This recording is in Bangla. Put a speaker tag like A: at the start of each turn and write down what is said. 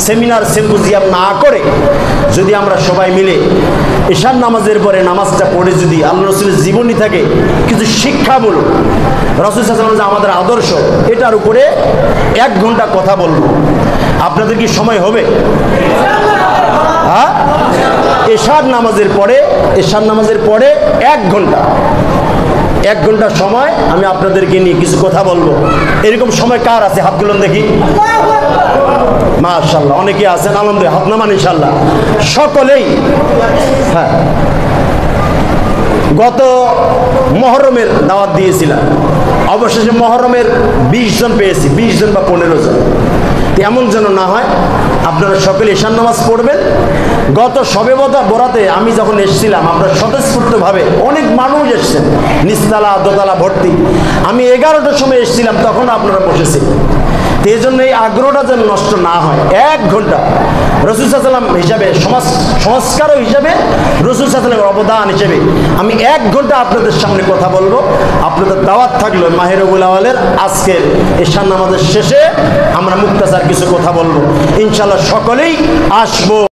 A: সেমিনার সিম্পোজিয়াম না করে যদি আমরা সবাই মিলে এশার নামাজের পরে নামাজটা পড়ে যদি আল্লাহ রসুলের জীবনী থাকে কিছু শিক্ষামূলক, রাসূল সাল্লাল্লাহু আলাইহি ওয়াসাল্লাম আমাদের আদর্শ, এটার উপরে 1 ঘন্টা কথা বলবো। আপনাদের কি সময় হবে? হ্যাঁ, এশার নামাজের পরে 1 ঘন্টা 1 ঘন্টা সময় আমি আপনাদেরকে নিয়ে কিছু কথা বলবো। এরকম সময় কার আছে? হাত তুলুন দেখি। মাশাআল্লাহ, অনেকে আছেন, আলহামদুলিল্লাহ, হাত নামান ইনশাআল্লাহ সকলেই। হ্যাঁ, গত মহরমের দাওয়াত দিয়েছিলাম, অবশেষে মহরমের 20 জন পেয়েছি, 20 জন বা 15 জন। এমন যেন না হয়, আপনারা সকলে এশার নামাজ পড়বেন। গত শবে বরাতে আমি যখন এসেছিলাম, আপনারা স্বতঃস্ফূর্তভাবে অনেক মানুষ এসেছেন, নিচতলা দোতলা ভর্তি। আমি 11টার সময় এসেছিলাম, তখন আপনারা বসেছেন। এই জন্য এই আগ্রহটা যেন নষ্ট না হয়। 1 ঘন্টা রাসূল সাল্লাল্লাহু আলাইহি ওয়াসাল্লাম হিসাবে, সংস্কারও হিসাবে, রাসূল সাল্লাল্লাহু আলাইহি ওয়াসাল্লামের অবদান হিসেবে আমি 1 ঘন্টা আপনাদের সামনে কথা বলবো। আপনাদের দাওয়াত থাকলো মাহে রবিউল আউয়ালের আজকের এশার নামাজের শেষে আমরা মুক্তাসার কিছু কথা বলবো। ইনশাআল্লাহ সকলেই আসবো।